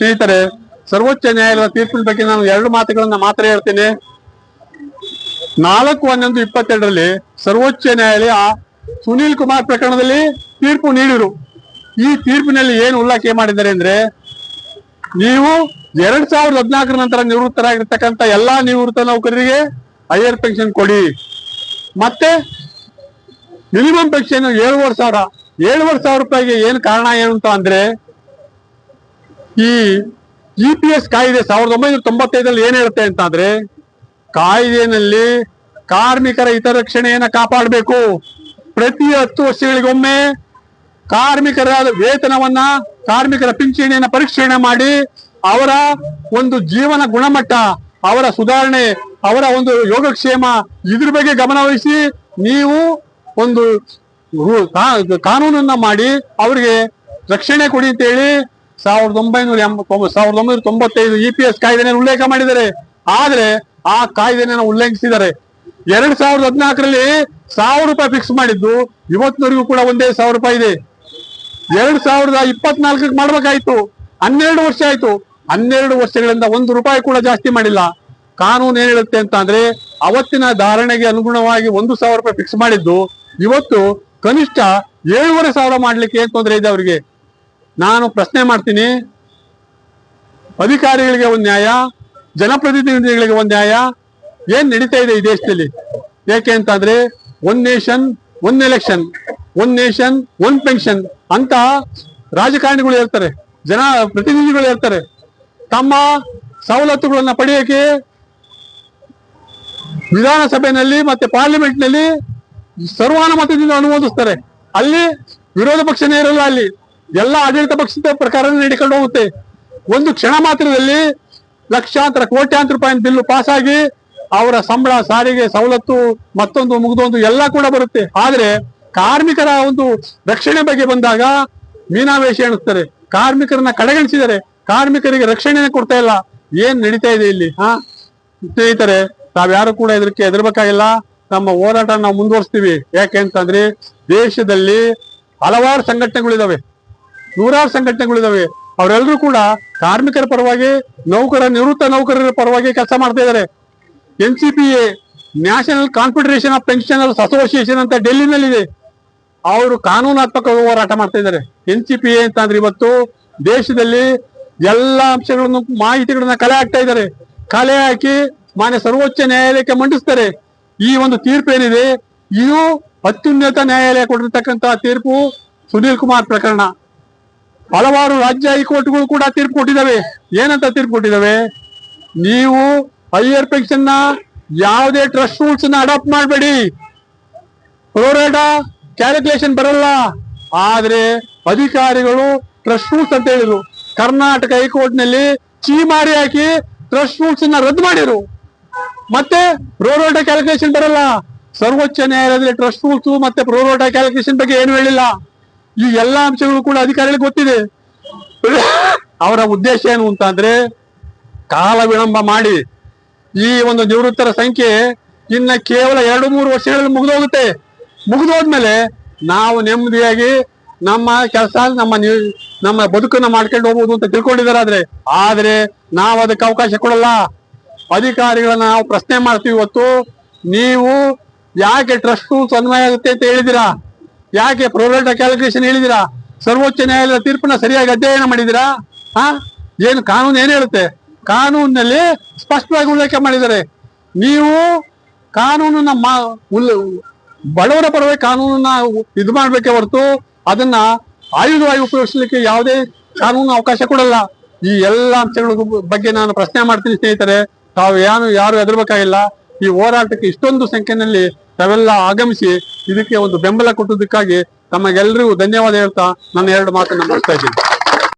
ಸ್ನೇಹಿತರೆ, ಸರ್ವೋಚ್ಚ ನ್ಯಾಯಾಲಯದ ತೀರ್ಪಿನ ಬಗ್ಗೆ ನಾನು 2 ಮಾತುಗಳನ್ನ ಮಾತ್ರ ಹೇಳ್ತೇನೆ. 4/11/22 ಸರ್ವೋಚ್ಚ ನ್ಯಾಯಾಲಯ ಸುನೀಲ್ ಕುಮಾರ್ ಪ್ರಕರಣದಲ್ಲಿ ತೀರ್ಪು ನೀಡಿರು. ಈ ತೀರ್ಪಿನಲ್ಲಿ ಏನು ಉಲ್ಲೇಖ ಮಾಡಿದ್ದಾರೆ ಅಂದ್ರೆ, ನೀವು 2014 ನಂತರ ನಿವೃತ್ತರಾಗಿರ್ತಕ್ಕಂಥ ಎಲ್ಲಾ ನಿವೃತ್ತ ನೌಕರರಿಗೆ ಹೈಯರ್ ಪೆನ್ಷನ್ ಕೊಡಿ, ಮತ್ತೆ ಮಿನಿಮಮ್ ಪೆನ್ಷನ್ 7,500 ರೂಪಾಯಿಗೆ ಏನು ಕಾರಣ ಏನು ಅಂತ ಅಂದ್ರೆ, ಈ EPS ಕಾಯ್ದೆ 1995 ಏನ್ ಹೇಳುತ್ತೆ ಅಂತ ಅಂದ್ರೆ, ಕಾಯ್ದೆನಲ್ಲಿ ಕಾರ್ಮಿಕರ ಹಿತರಕ್ಷಣೆಯನ್ನ ಕಾಪಾಡಬೇಕು. ಪ್ರತಿ 10 ವರ್ಷಗಳಿಗೊಮ್ಮೆ ಕಾರ್ಮಿಕರ ವೇತನವನ್ನ, ಕಾರ್ಮಿಕರ ಪಿಂಚಣಿಯನ್ನ ಪರಿಷ್ಕರಣೆ ಮಾಡಿ ಅವರ ಒಂದು ಜೀವನ ಗುಣಮಟ್ಟ, ಅವರ ಸುಧಾರಣೆ, ಅವರ ಒಂದು ಯೋಗಕ್ಷೇಮ, ಇದ್ರ ಬಗ್ಗೆ ಗಮನವಹಿಸಿ ನೀವು ಒಂದು ಕಾನೂನನ್ನ ಮಾಡಿ ಅವರಿಗೆ ರಕ್ಷಣೆ ಕೊಡಿ ಅಂತ ಹೇಳಿ 1995 EPS ಕಾಯ್ದೆನ ಉಲ್ಲೇಖ ಮಾಡಿದ್ದಾರೆ. ಆದ್ರೆ ಆ ಕಾಯ್ದೆನ ಉಲ್ಲಂಘಿಸಿದ್ದಾರೆ. 2014 1,000 ರೂಪಾಯಿ ಫಿಕ್ಸ್ ಮಾಡಿದ್ದು ಇವತ್ತಿನವರೆಗೂ ಕೂಡ ಒಂದೇ 1,000 ರೂಪಾಯಿ ಇದೆ. 2024 ಮಾಡ್ಬೇಕಾಯ್ತು, 12 ವರ್ಷ ಆಯ್ತು. 12 ವರ್ಷಗಳಿಂದ 1 ರೂಪಾಯಿ ಕೂಡ ಜಾಸ್ತಿ ಮಾಡಿಲ್ಲ. ಕಾನೂನು ಏನ್ ಹೇಳುತ್ತೆ ಅಂತ ಅಂದ್ರೆ, ಅವತ್ತಿನ ಧಾರಣೆಗೆ ಅನುಗುಣವಾಗಿ 1,000 ರೂಪಾಯಿ ಫಿಕ್ಸ್ ಮಾಡಿದ್ದು ಇವತ್ತು ಕನಿಷ್ಠ 7,500 ಮಾಡ್ಲಿಕ್ಕೆ ಏನ್ ತೊಂದರೆ ಇದೆ ಅವರಿಗೆ. ನಾನು ಪ್ರಶ್ನೆ ಮಾಡ್ತೀನಿ, ಅಧಿಕಾರಿಗಳಿಗೆ ಒಂದು ನ್ಯಾಯ, ಜನಪ್ರತಿನಿಧಿಗಳಿಗೆ ಒಂದು ನ್ಯಾಯ ಏನ್ ನಡೀತಾ ಇದೆ ಈ ದೇಶದಲ್ಲಿ? ಯಾಕೆ ಅಂತಂದ್ರೆ, 1 ನೇಷನ್ 1 ಎಲೆಕ್ಷನ್, 1 ನೇಷನ್ 1 ಪೆನ್ಷನ್ ಅಂತ ರಾಜಕಾರಣಿಗಳು ಹೇಳ್ತಾರೆ, ಜನ ಪ್ರತಿನಿಧಿಗಳು ಹೇಳ್ತಾರೆ. ತಮ್ಮ ಸವಲತ್ತುಗಳನ್ನ ಪಡೆಯಕ್ಕೆ ವಿಧಾನಸಭೆಯಲ್ಲಿ ಮತ್ತೆ ಪಾರ್ಲಿಮೆಂಟ್ ನಲ್ಲಿ ಸರ್ವಾನುಮತದಿಂದ ಅನುಮೋದಿಸ್ತಾರೆ. ಅಲ್ಲಿ ವಿರೋಧ ಪಕ್ಷನೇ ಇರಲ್ಲ, ಅಲ್ಲಿ ಎಲ್ಲ ಆಡಳಿತ ಪಕ್ಷದ ಪ್ರಕಾರ ನಡಿಕೊಂಡು ಹೋಗುತ್ತೆ. ಒಂದು ಕ್ಷಣ ಮಾತ್ರದಲ್ಲಿ ಲಕ್ಷಾಂತರ ಕೋಟ್ಯಾಂತರ ರೂಪಾಯಿ ಬಿಲ್ಲು ಪಾಸ್ ಆಗಿ ಅವರ ಸಂಬಳ, ಸಾರಿಗೆ ಸವಲತ್ತು, ಮತ್ತೊಂದು ಮುಗಿದೊಂದು ಎಲ್ಲ ಕೂಡ ಬರುತ್ತೆ. ಆದ್ರೆ ಕಾರ್ಮಿಕರ ಒಂದು ರಕ್ಷಣೆ ಬಗ್ಗೆ ಬಂದಾಗ ಮೀನಾವೇಶ ಎಣಿಸ್ತಾರೆ, ಕಾರ್ಮಿಕರನ್ನ ಕಡೆಗಣಿಸಿದರೆ, ಕಾರ್ಮಿಕರಿಗೆ ರಕ್ಷಣೆನೇ ಕೊಡ್ತಾ ಇಲ್ಲ. ಏನ್ ನಡೀತಾ ಇದೆ ಇಲ್ಲಿ? ಸ್ನೇಹಿತರೆ, ತಾವ್ಯಾರು ಕೂಡ ಇದಕ್ಕೆ ಹೆದರ್ಬೇಕಾಗಿಲ್ಲ. ನಮ್ಮ ಹೋರಾಟ ನಾವು ಮುಂದುವರಿಸ್ತೀವಿ. ಯಾಕೆ ಅಂತಂದ್ರೆ, ದೇಶದಲ್ಲಿ ಹಲವಾರು ಸಂಘಟನೆಗಳಿದಾವೆ, 100 ಸಂಘಟನೆಗಳಿದಾವೆ. ಅವರೆಲ್ಲರೂ ಕೂಡ ಕಾರ್ಮಿಕರ ಪರವಾಗಿ, ನಿವೃತ್ತ ನೌಕರರ ಪರವಾಗಿ ಕೆಲಸ ಮಾಡ್ತಾ ಇದ್ದಾರೆ. NCPA, national confederation of pensioners association ಅಂತ ಡೆಲ್ಲಿನಲ್ಲಿದೆ. ಅವರು ಕಾನೂನಾತ್ಮಕ ಹೋರಾಟ ಮಾಡ್ತಾ ಇದ್ದಾರೆ. NCPA ಅಂತ ಅಂದ್ರೆ ಇವತ್ತು ದೇಶದಲ್ಲಿ ಎಲ್ಲಾ ಅಂಶಗಳನ್ನು, ಮಾಹಿತಿಗಳನ್ನ ಕಲೆ ಹಾಕ್ತಾ ಇದ್ದಾರೆ. ಕಲೆ ಹಾಕಿ ಮಾನ್ಯ ಸರ್ವೋಚ್ಚ ನ್ಯಾಯಾಲಯಕ್ಕೆ ಮಂಡಿಸ್ತಾರೆ. ಈ ಒಂದು ತೀರ್ಪು ಏನಿದೆ, ಇದು ಅತ್ಯುನ್ನತ ನ್ಯಾಯಾಲಯ ಕೊಟ್ಟಿರ್ತಕ್ಕಂತಹ ತೀರ್ಪು. ಸುನೀಲ್ ಕುಮಾರ್ ಪ್ರಕರಣ ಹಲವಾರು ರಾಜ್ಯ ಹೈಕೋರ್ಟ್ಗಳು ಕೂಡ ತೀರ್ಪು ಕೊಟ್ಟಿದ್ದಾವೆ. ಏನಂತ ತೀರ್ಪು ಕೊಟ್ಟಿದ್ದಾವೆ? ನೀವು ಹೈಯರ್ ಪೆನ್ಷನ್ ನ ಯಾವುದೇ ಟ್ರಸ್ಟ್ ರೂಲ್ಸ್ ನ ಅಡಾಪ್ಟ್ ಮಾಡಬೇಡಿ, ಪ್ರೊರೇಟಾ ಕ್ಯಾಲ್ಕುಲೇಷನ್ ಬರಲ್ಲ. ಆದ್ರೆ ಅಧಿಕಾರಿಗಳು ಟ್ರಸ್ಟ್ ರೂಲ್ಸ್ ಅಂತ ಹೇಳಿದ್ರು. ಕರ್ನಾಟಕ ಹೈಕೋರ್ಟ್ ನಲ್ಲಿ ಚೀಮಾರಿ ಹಾಕಿ ಟ್ರಸ್ಟ್ ರೂಲ್ಸ್ ನ ರದ್ದು ಮಾಡಿರು. ಮತ್ತೆ ಪ್ರೊರೇಟಾ ಕ್ಯಾಲ್ಕುಲೇಷನ್ ಬರಲ್ಲ. ಸರ್ವೋಚ್ಚ ನ್ಯಾಯಾಲಯದಲ್ಲಿ ಟ್ರಸ್ಟ್ ರೂಲ್ಸ್ ಮತ್ತೆ ಪ್ರೊರೇಟಾ ಕ್ಯಾಲ್ಕುಲೇಷನ್ ಬಗ್ಗೆ ಏನು ಹೇಳಿಲ್ಲ. ಈ ಎಲ್ಲಾ ಅಂಶಗಳು ಕೂಡ ಅಧಿಕಾರಿಗಳಿಗೆ ಗೊತ್ತಿದೆ. ಅವರ ಉದ್ದೇಶ ಏನು ಅಂತ ಅಂದ್ರೆ, ಕಾಲ ವಿಳಂಬ ಮಾಡಿ ಈ ಒಂದು ನಿವೃತ್ತರ ಸಂಖ್ಯೆ ಇನ್ನ ಕೇವಲ 2-3 ವರ್ಷಗಳಲ್ಲಿ ಮುಗಿದೋಗುತ್ತೆ. ಮುಗಿದೋದ್ಮೇಲೆ ನಾವು ನೆಮ್ಮದಿಯಾಗಿ ನಮ್ಮ ಕೆಲಸ, ನಮ್ಮ ಬದುಕನ್ನ ಮಾಡ್ಕೊಂಡು ಹೋಗ್ಬೋದು ಅಂತ ತಿಳ್ಕೊಂಡಿದ್ದಾರೆ. ಆದ್ರೆ ನಾವು ಅದಕ್ಕೆ ಅವಕಾಶ ಕೊಡಲ್ಲ. ಅಧಿಕಾರಿಗಳನ್ನ ನಾವು ಪ್ರಶ್ನೆ ಮಾಡ್ತೀವಿ. ಇವತ್ತು ನೀವು ಯಾಕೆ ಟ್ರಸ್ಟ್ ರೂಲ್ಸ್ ಅನ್ವಯ ಆಗುತ್ತೆ ಅಂತ ಹೇಳಿದಿರಾ? ಯಾಕೆ ಪ್ರೊರೇಟಾ ಕ್ಯಾಲ್ಕುಲೇಷನ್ ಹೇಳಿದಿರಾ? ಸರ್ವೋಚ್ಚ ನ್ಯಾಯಾಲಯದ ತೀರ್ಪನ್ನ ಸರಿಯಾಗಿ ಅಧ್ಯಯನ ಮಾಡಿದಿರಾ? ಏನು ಕಾನೂನು ಏನ್ ಹೇಳುತ್ತೆ? ಕಾನೂನಿನಲ್ಲಿ ಸ್ಪಷ್ಟವಾಗಿ ಉಲ್ಲೇಖ ಮಾಡಿದ್ದಾರೆ. ನೀವು ಕಾನೂನನ್ನ ಬಡವರ ಪರವಾಗಿ ಕಾನೂನನ್ನ ಇದು ಮಾಡ್ಬೇಕೆ ಹೊರತು ಅದನ್ನ ಆಯುಧವಾಗಿ ಉಪಯೋಗಿಸಲಿಕ್ಕೆ ಯಾವುದೇ ಕಾನೂನು ಅವಕಾಶ ಕೊಡಲ್ಲ. ಈ ಎಲ್ಲ ಅಂಶಗಳ ಬಗ್ಗೆ ನಾನು ಪ್ರಶ್ನೆ ಮಾಡ್ತೀನಿ. ಸ್ನೇಹಿತರೆ, ತಾವು ಯಾರು ಹೆದರ್ಬೇಕಾಗಿಲ್ಲ. ಈ ಹೋರಾಟಕ್ಕೆ ಇಷ್ಟೊಂದು ಸಂಖ್ಯೆಯಲ್ಲಿ ತಾವೆಲ್ಲ ಆಗಮಿಸಿ ಇದಕ್ಕೆ ಒಂದು ಬೆಂಬಲ ಕೊಟ್ಟದಕ್ಕಾಗಿ ತಮಗೆಲ್ಲರಿಗೂ ಧನ್ಯವಾದ ಹೇಳ್ತಾ ನನ್ನ 2 ಮಾತನ್ನ ಮುಗಿಸ್ತಾ ಇದ್ದೀನಿ.